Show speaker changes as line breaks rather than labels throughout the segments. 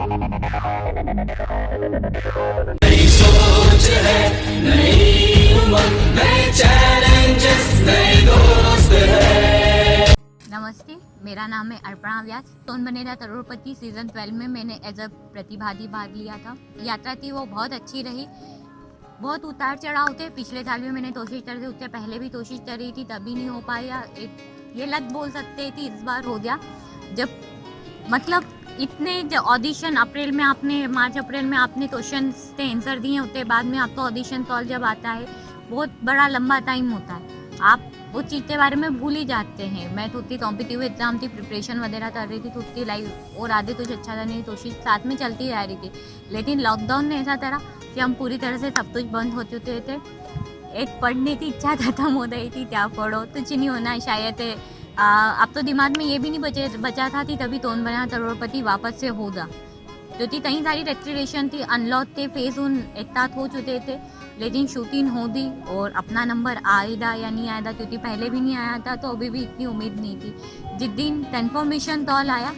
नई सोच है, नई उमंग, नए चैलेंजेस, नए दोस्त है।
नमस्ते, मेरा नाम है अर्पणा व्यास। कौन बनेगा करोड़पति सीजन 12 में मैंने एज अ प्रतिभागी भाग लिया था। यात्रा थी वो बहुत अच्छी रही। बहुत उतार चढ़ाव थे। पिछले साल भी मैंने कोशिश कर दी, उससे पहले भी कोशिश कर रही थी, तभी नहीं हो पाया। ये लत बोल सकते थी, इस बार हो गया। जब मतलब इतने ऑडिशन अप्रैल में आपने मार्च अप्रैल में आपने क्वेश्चन के आंसर दिए, उसके बाद में आपका ऑडिशन कॉल जब आता है, बहुत बड़ा लंबा टाइम होता है। आप वो चीज़ के बारे में भूल ही जाते हैं। मैं तो उतनी कॉम्पिटिटिव एग्जाम थी, प्रिपरेशन वगैरह कर रही थी, तो उतनी लाइफ और आगे कुछ अच्छा करने की कोशिश साथ में चलती रह रही थी। लेकिन लॉकडाउन ने ऐसा करा कि हम पूरी तरह से सब कुछ बंद हो चुके थे। एक पढ़ने की इच्छा खत्म हो गई थी, क्या पढ़ो, कुछ नहीं होना शायद। अब तो दिमाग में ये भी नहीं बचा था कि तभी कौन बना करोड़पति वापस से होगा, क्योंकि कई सारी रेस्ट्रिक्शन थी, अनलॉक थे, फेज उन एहतात हो चुके थे। लेकिन शूटिंग हो दी और अपना नंबर आएगा या नहीं आएगा, क्योंकि पहले भी नहीं आया था, तो अभी भी इतनी उम्मीद नहीं थी। जिस दिन कन्फर्मेशन कॉल आया,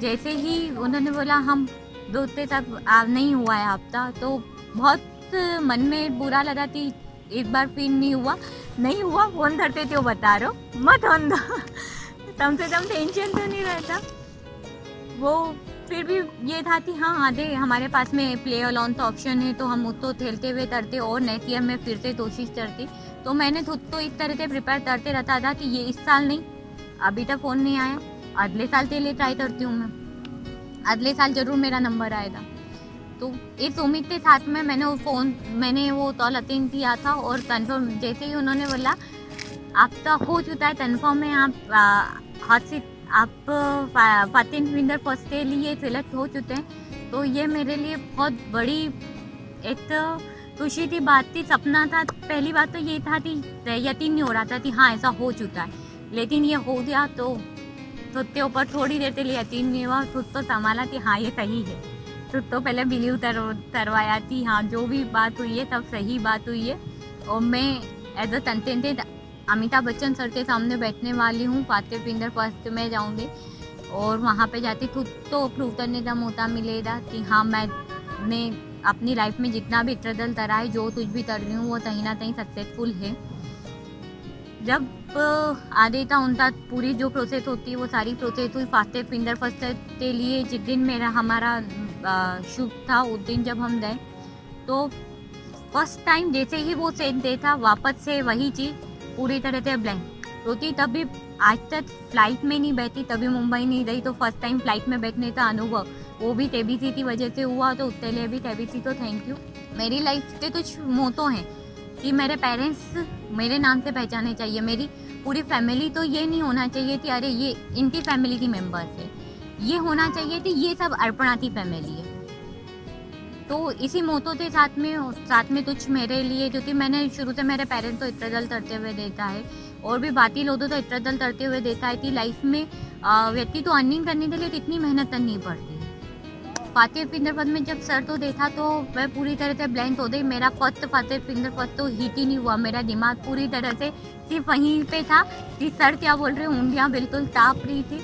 जैसे ही उन्होंने बोला हम दोस्ते सब नहीं हुआ है हफ्ता, तो बहुत मन में बुरा लगा कि एक बार फिर नहीं हुआ फोन करते थे, वो बता रहे हो मत होन दो कम से कम टेंशन तो नहीं रहता। वो फिर भी ये था कि हाँ आधे हमारे पास में प्ले अलोन का ऑप्शन है, तो हम उसको खेलते हुए करते और नेक्स्ट ईयर में फिर से कोशिश करती। तो मैंने खुद तो इस तरह से प्रिपेयर करते रहता था कि ये इस साल नहीं, अभी तक फ़ोन नहीं आया, अगले साल के लिए ट्राई करती हूँ मैं, अगले साल ज़रूर मेरा नंबर आएगा। तो इस उम्मीद के साथ में मैंने वो कॉल अटेंड किया था, और कन्फर्म जैसे ही उन्होंने बोला आपका हो चुका है कन्फर्म है, आप 14 विनर फर्स्ट के लिए सिलेक्ट हो चुके हैं। तो ये मेरे लिए बहुत बड़ी एक खुशी की बात थी, सपना था। पहली बात तो ये था कि यकीन नहीं हो रहा था कि हाँ ऐसा हो चुका है, लेकिन ये हो गया। तो खुद के ऊपर थोड़ी देर के लिए यकीन नहीं हुआ, खुद तो संभाला कि हाँ ये सही है। खुद तो पहले बिलीव करवाया कि हाँ जो भी बात हुई है सब सही बात हुई है। और मैं as a contented Amitabh Bachchan sir के सामने बैठने वाली हूँ। 14 विनर फर्स्ट में जाऊँगी और वहाँ पे जाती खुद तो प्रूव करने का मौका मिलेगा कि हाँ मैंने अपनी लाइफ में जितना भी स्ट्रगल करा है, जो कुछ भी कर रही हूँ, वो कहीं ना कहीं सक्सेसफुल है। जब आधे था उनका पूरी जो प्रोसेस होती है वो सारी प्रोसेस हुई 14 विनर फर्स्ट के लिए। जिस दिन हमारा शूट था उस दिन जब हम गए, तो फर्स्ट टाइम जैसे ही वो सेट देखा, वापस से वही चीज़ पूरी तरह से ब्लैंक होती। तभी आज तक फ्लाइट में नहीं बैठी, तभी मुंबई नहीं गई, तो फर्स्ट टाइम फ्लाइट में बैठने का अनुभव वो भी टेबीसी की वजह से हुआ। तो उसके लिए भी टेबीसी को थैंक यू। मेरी लाइफ के कुछ मोटो हैं कि मेरे पेरेंट्स मेरे नाम से पहचाने चाहिए, मेरी पूरी फैमिली। तो ये नहीं होना चाहिए कि अरे ये इनकी फैमिली की मेम्बर्स है, ये होना चाहिए कि ये सब अर्पणा की फैमिली है। तो इसी मोटो के साथ में कुछ मेरे लिए, क्योंकि मैंने शुरू से मेरे पेरेंट्स को स्ट्रगल करते हुए देखा है, और भी बाकी लोगों को स्ट्रगल करते हुए देखा है कि लाइफ में व्यक्ति तो अर्निंग करने के लिए कितनी मेहनत करनी पड़ती है। 14 विनर फर्स्ट में जब सर तो देखा, तो मैं पूरी तरह से ब्लैंक हो गई। मेरा फर्स्ट 14 विनर फर्स्ट तो हिट ही नहीं हुआ। मेरा दिमाग पूरी तरह से सिर्फ वहीं पे था कि सर क्या बोल रहे हैं, उंगलियाँ बिल्कुल काँप रही थी।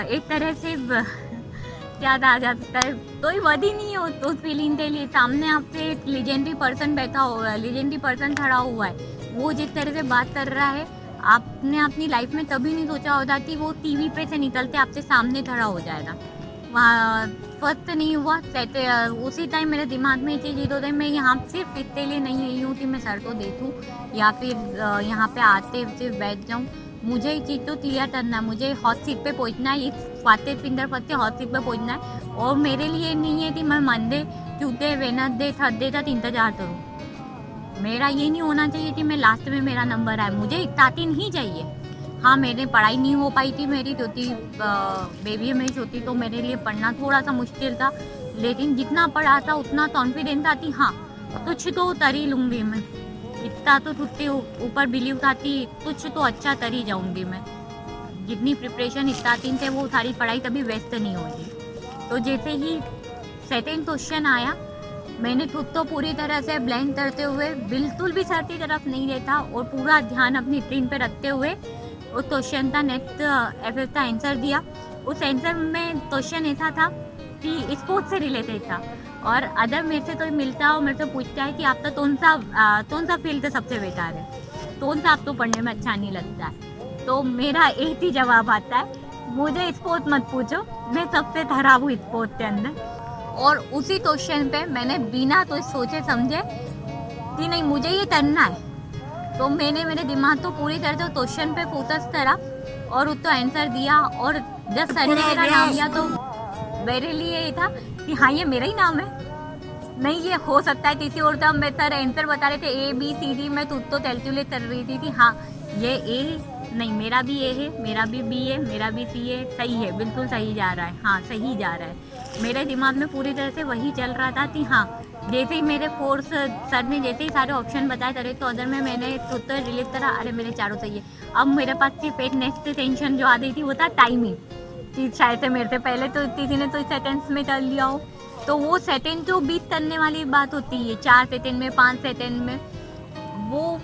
एक तरह से याद आ जाता है, कोई वर्ड ही नहीं हो तो उस फीलिंग के लिए। सामने आपसे एक लीजेंडरी पर्सन बैठा हुआ है, लीजेंडरी पर्सन खड़ा हुआ है, वो जिस तरह से बात कर रहा है, आपने अपनी लाइफ में कभी नहीं सोचा होता कि वो टीवी पे से निकलते आपसे सामने खड़ा हो जाएगा। वहाँ फर्स्ट नहीं हुआ, उसी टाइम मेरे दिमाग में ये चीज़ हो रही, मैं यहाँ सिर्फ इतने लिए नहीं आई हूँ कि मैं सर को देखूँ या फिर यहाँ पे आते सिर्फ बैठ जाऊँ। मुझे ये चीज़ तो क्लियर करना है, मुझे हॉट सीट पे पहुँचना है, इस 14 विनर फर्स्ट के हॉट सीट पे पहुँचना है। और मेरे लिए नहीं है कि मैं मंडे ट्यूसडे वेडनेसडे थर्सडे तक इंतजार करूँ। मेरा ये नहीं होना चाहिए कि मैं लास्ट में मेरा नंबर आए, मुझे 13 ही चाहिए। हाँ मेरे पढ़ाई नहीं हो पाई थी मेरी, क्योंकि बेबी में होती तो मेरे लिए पढ़ना थोड़ा सा मुश्किल था, लेकिन जितना पढ़ा था उतना कॉन्फिडेंस था कि हाँ कुछ तो तरी लूँगी मैं। इतना तो खुद के ऊपर बिलीव था कि कुछ तो अच्छा तरी जाऊँगी मैं। जितनी प्रिपरेशन स्टार्टिंग से वो सारी पढ़ाई कभी वेस्ट नहीं होगी। तो जैसे ही सेकंड क्वेश्चन आया, मैंने खुद तो पूरी तरह से ब्लैंक करते हुए बिल्कुल भी सर की तरफ नहीं देखा और पूरा ध्यान अपनी स्क्रीन पे रखते हुए उस क्वेश्चन का नेक्स्ट एफ का आंसर दिया। उस आंसर में क्वेश्चन ऐसा था कि स्पोर्ट्स से रिलेटेड था, और अदर मेरे से कोई मिलता और मेरे से पूछता है कि आपका कौन सा फील्ड सबसे बेकार है, कौन सा आपको पढ़ने में अच्छा नहीं लगता है, तो मेरा एक ही जवाब आता है, मुझे स्पोर्ट मत पूछो, मैं सबसे खराब हूँ स्पोर्ट के अंदर। और उसी क्वेश्चन पे मैंने बिना तो सोचे समझे कि नहीं मुझे ये करना है, तो मैंने मेरे दिमाग को पूरी तरह से क्वेश्चन पे फोकस करा और उसको आंसर दिया। और जब सर ने मेरा नाम लिया तो मेरे लिए ये था कि हाँ ये मेरा ही नाम है, नहीं ये हो सकता है किसी और का। मैं सर आंसर बता रहे थे ABCD, मैं खुद तो कैलकुलेट कर रही थी कि हाँ ये A नहीं, मेरा भी A है, मेरा भी B है, मेरा भी C है, सही है, बिल्कुल सही जा रहा है, हाँ सही जा रहा है। मेरे दिमाग में पूरी तरह से वही चल रहा था कि हाँ जैसे ही मेरे फोर्स सर ने जैसे ही सारे ऑप्शन बताए करे तो अदर में मैंने खुद तो रिलीज करा, अरे मेरे चारों सही है। अब मेरे पास सिर्फ एक नेक्स्ट टेंशन जो आ गई थी वो था टाइमिंग, कि शायद से मेरे से पहले तो किसी ने तो सेकेंड्स में कर लिया हो, तो वो सेकेंड जो बीट करने वाली बात होती है 4 सेकेंड में 5 सेकेंड में, वो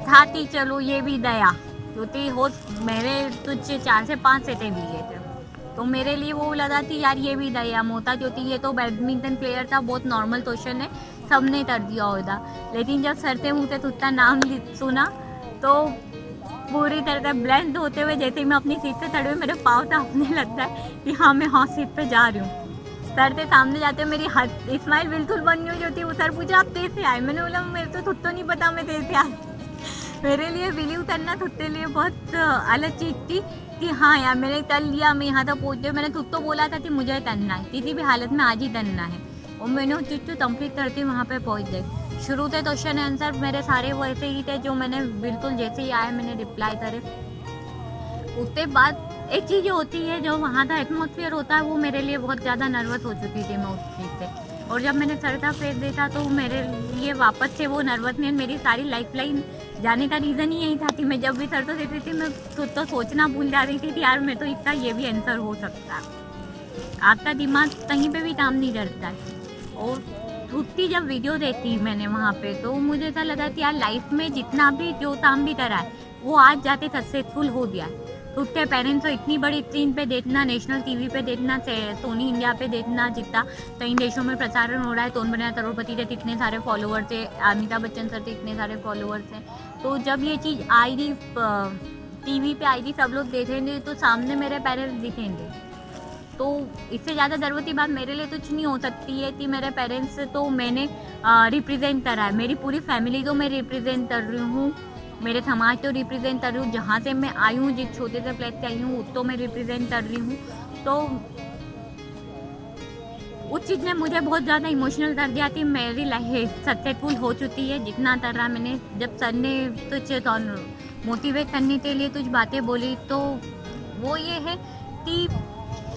था कि चलो ये भी दया क्योंकि हो मेरे कुछ 4 से 5 सेकेंड लिए थे, तो मेरे लिए वो लगा कि यार ये भी दया मोता क्योंकि ये तो बैडमिंटन प्लेयर था, बहुत नॉर्मल क्वेश्चन है, सबने कर दिया होगा। लेकिन जब सर से मुँह से उसका नाम सुना तो पूरी तरह से ब्लेंड होते हुए जैसे ही मैं अपनी सीट से चढ़ी हुई मेरे पाँव कांपने लगता है कि हाँ मैं हाँ सीट पे जा रही हूँ। सर से सामने जाते हुए मेरी स्माइल बिल्कुल बन गई होती। वो सर पूछा आप कैसे आए, मैंने बोला मेरे तो खुद तो नहीं पता मैं कैसे आई। मेरे लिए बिलीव करना खुद के लिए बहुत अलग चीज़ थी कि हाँ यार मैंने कर लिया, मैं यहाँ तक पहुँच गई। मैंने खुद तो बोला था कि मुझे करना है, किसी भी हालत में आज ही करना है, और मैंने उस चीज़ को कंप्लीट करती वहाँ पे पहुँच गई। शुरू से क्वेश्चन आंसर मेरे सारे वैसे ही थे जो मैंने बिल्कुल जैसे ही आए मैंने रिप्लाई करे। उसके बाद एक चीज़ होती है जो वहाँ का एटमॉस्फेयर होता है वो मेरे लिए बहुत ज़्यादा नर्वस हो चुकी थी मैं उस चीज़ से, और जब मैंने सर का फेस देखा तो मेरे लिए वापस से वो नर्वसनेस, मेरी सारी लाइफ लाइन जाने का रीज़न ही यही था कि मैं जब भी सर को देखती थी मैं खुद तो सोचना भूल जा रही थी कि यार मैं तो इसका ये भी आंसर हो सकता है। आपका दिमाग कहीं पे भी काम नहीं करता है। और खुद की जब वीडियो देखी मैंने वहाँ पे तो मुझे ऐसा लगा कि यार लाइफ में जितना भी जो काम भी करा है वो आज जाते सक्सेसफुल हो गया है। खुद के पेरेंट्स को इतनी बड़ी स्क्रीन पे देखना, नेशनल टीवी पे देखना, सोनी इंडिया पे देखना, जितना कई देशों में प्रसारण हो रहा है, कौन बना करोड़पति थे इतने सारे फॉलोअर्स थे, अमिताभ बच्चन सर थे इतने सारे फॉलोअर्स हैं। तो जब ये चीज़ आई थी टीवी पे आई थी, सब लोग देखेंगे तो सामने मेरे पेरेंट्स दिखेंगे, तो इससे ज़्यादा ज़रूरत की बात मेरे लिए कुछ नहीं हो सकती है कि मेरे पेरेंट्स तो मैंने रिप्रेजेंट करा है, मेरी पूरी फैमिली को मैं रिप्रेजेंट कर रही हूँ, मेरे समाज को रिप्रेजेंट कर रही हूँ, जहाँ से मैं आई हूँ, जिस छोटे से प्लेस से आई हूँ उसको मैं रिप्रेजेंट कर रही हूँ। तो उस चीज़ ने मुझे बहुत ज़्यादा इमोशनल कर दिया कि मेरी लाइफ सक्सेसफुल हो चुकी है जितना कर रहा मैंने। जब सर ने कुछ मोटिवेट करने के लिए कुछ बातें बोली तो वो ये है कि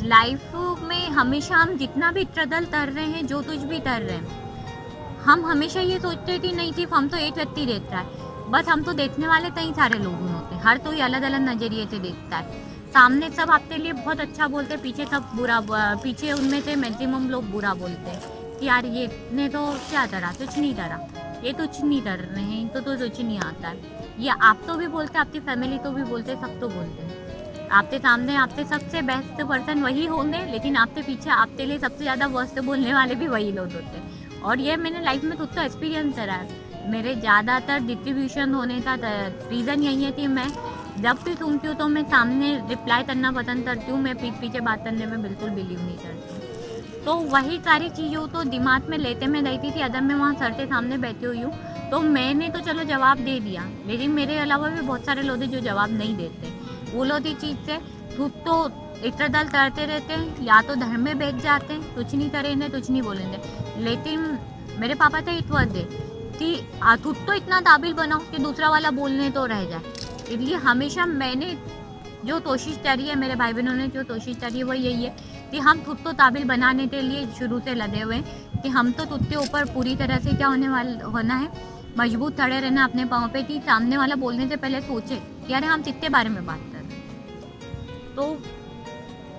लाइफ में हमेशा हम जितना भी स्ट्रगल कर रहे हैं, जो कुछ भी कर रहे हैं, हम हमेशा ये सोचते कि नहीं सिर्फ हम तो एक व्यक्ति देखता है, बस हम तो देखने वाले कई सारे लोग होते हैं, हर कोई अलग अलग नज़रिए से देखता है। सामने सब आपके लिए बहुत अच्छा बोलते हैं, पीछे सब बुरा, पीछे उनमें से मैक्सिमम लोग बुरा बोलते हैं कि यार ये ने तो क्या करा, कुछ नहीं करा, ये कुछ नहीं कर रहे हैं, इनको तो कुछ नहीं आता है। ये आप तो भी बोलते, आपकी फैमिली तो भी बोलते, सब तो बोलते हैं। आपके सामने आपसे सबसे बेस्ट पर्सन वही होंगे, लेकिन आपके पीछे आपके लिए सबसे ज़्यादा वर्स्ट बोलने वाले भी वही लोग होते हैं। और ये मैंने लाइफ में खुद तो एक्सपीरियंस करा है। मेरे ज़्यादातर डिस्ट्रीब्यूशन होने का रीज़न यही है कि मैं जब भी सुनती हूँ तो मैं सामने रिप्लाई करना पसंद करती हूँ, मैं पीठ पीछे बात करने में बिल्कुल बिलीव नहीं करती। तो वही सारी चीज़ों तो दिमाग में लेते मैं रहती थी। अगर मैं वहाँ सर के सामने बैठी हुई हूँ तो मैंने तो चलो जवाब दे दिया, लेकिन मेरे अलावा भी बहुत सारे लोग हैं जो जवाब नहीं देते। वो लोग इस चीज़ से खुद तो इतरदल करते रहते हैं, या तो धर्म में बैठ जाते हैं, कुछ नहीं करेंगे, कुछ नहीं बोलेंगे। लेकिन मेरे पापा थे इस वजह कि खुद तो इतना काबिल बनाओ कि दूसरा वाला बोलने तो रह जाए। इसलिए हमेशा मैंने जो कोशिश करी है, मेरे भाई बहनों ने जो कोशिश करी है वो यही है कि हम खुद को काबिल बनाने के लिए शुरू से लगे हुए हैं कि हम तो खुद के ऊपर पूरी तरह से क्या होना है, मजबूत खड़े रहना अपने पाँव पे, कि सामने वाला बोलने से पहले सोचे कि अरे हम कितने बारे में बात कर रहे हैं।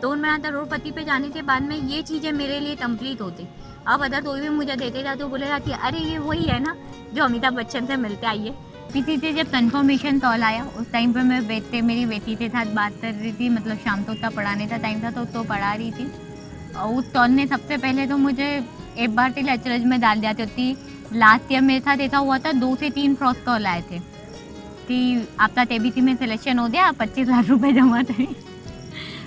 तो मैं करोड़पति पे जाने के बाद में ये चीज़ें मेरे लिए कंप्लीट होती। अब अगर कोई भी मुझे देते जा तो बोलेगा कि अरे ये वही है ना जो अमिताभ बच्चन से मिलते आई है, पीछे जब कन्फर्मेशन कॉल आया उस टाइम पे मैं मेरी बेटी के साथ बात कर रही थी, मतलब शाम तो उतना पढ़ाने का टाइम था तो पढ़ा रही थी। और उस कॉल ने सबसे पहले तो मुझे एक बार till अचरज में डाल दिया थी। लास्ट ईयर मेरे साथ ऐसा हुआ था, 2 से 3 फ्रॉड कॉल आए थे कि आपका TBC में सिलेक्शन हो गया, 25 लाख रुपए जमा करें,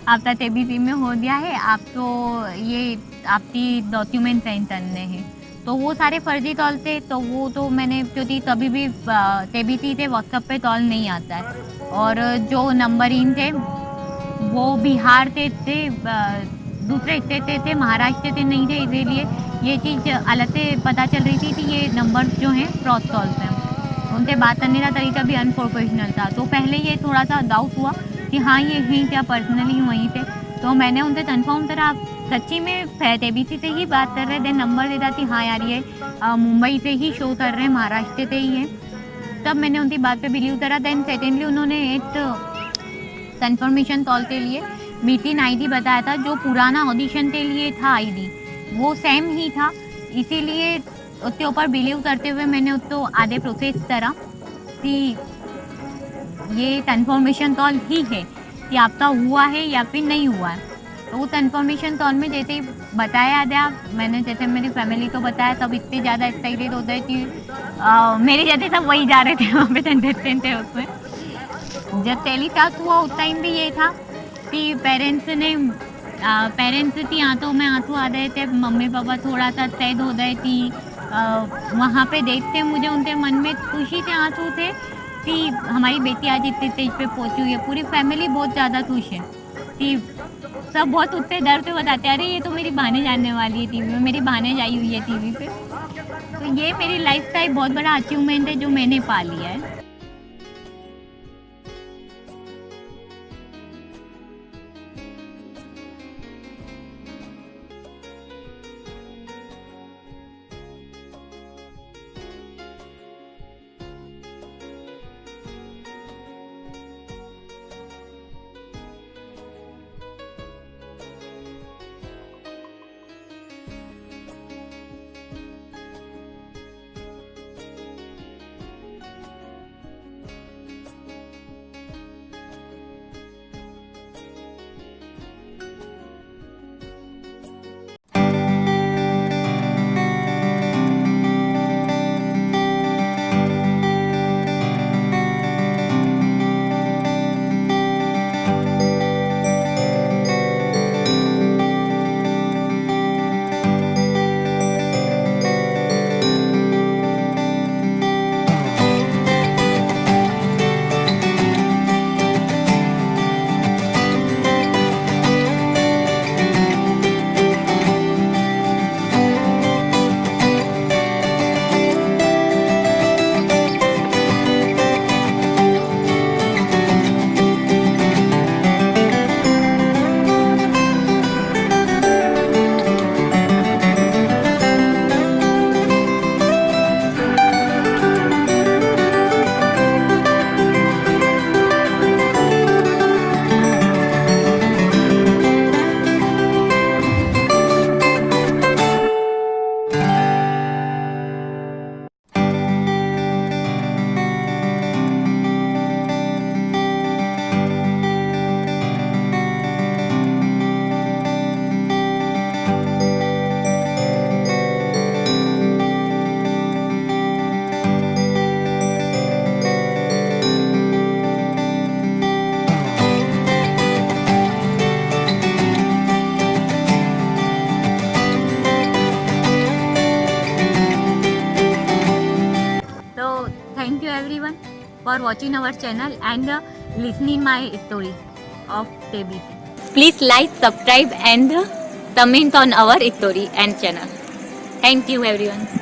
आपका TBC में हो गया है, आप तो ये आपकी डॉक्यूमेंट साइन करने हैं। तो वो सारे फर्जी कॉल थे, तो वो तो मैंने क्योंकि कभी भी TBC थे व्हाट्सएप पे कॉल नहीं आता है। और जो नंबरिंग थे वो बिहार से थे, दूसरे स्टेट से थे, महाराष्ट्र से नहीं थे, इसीलिए ये चीज़ अलग से पता चल रही थी कि ये नंबर जो हैं फ्रॉड कॉल्स हैं। उनसे बात करने का तरीका भी अनप्रोफेशनल था। तो पहले ये थोड़ा सा डाउट हुआ कि हाँ ये हैं क्या, पर्सनली वहीं थे। तो मैंने उनसे कंफर्म करा, आप सच्ची में TBC से ही बात कर रहे थे, नंबर दे थी, हाँ यार ये मुंबई से ही शो कर रहे हैं, महाराष्ट्र से ही है। तब मैंने उनकी बात पे बिलीव करा। देन सेकेंडली उन्होंने एक कंफर्मेशन कॉल के लिए मीटिंग ID बताया था, जो पुराना ऑडिशन के लिए था ID वो सेम ही था, इसीलिए उसके ऊपर बिलीव करते हुए मैंने उसको आधे प्रोसेस करा कि ये कंफर्मेशन कॉल ही है कि आपका हुआ है या फिर नहीं हुआ है। तो वो कंफर्मेशन कॉल में जैसे ही बताया गया, मैंने जैसे मेरी फैमिली को बताया, तब इतने ज़्यादा एक्साइटेड होता है कि मेरे जैसे सब वही जा रहे थे वहाँ पे कंटेस्टेंट थे उसमें। जब टेलीकास्ट हुआ उस टाइम भी ये था कि पेरेंट्स की आंखों में आंसू आ रहे थे, मम्मी पापा थोड़ा सा सैड हो गए कि वहाँ पे देखते मुझे उनके मन में खुशी के आंसू थे कि हमारी बेटी आज इतने स्टेज पे पहुँची हुई है। पूरी फैमिली बहुत ज़्यादा खुश है कि सब बहुत उतने डर से बताते, अरे ये तो मेरी बहनें जानने वाली है TV में, मेरी बहनें आई हुई है TV पे। तो ये मेरी लाइफ का एक बहुत बड़ा अचीवमेंट है जो मैंने पा लिया है। For watching our channel and listening my story of TBC. Please like, subscribe and comment on our story and channel. Thank you everyone.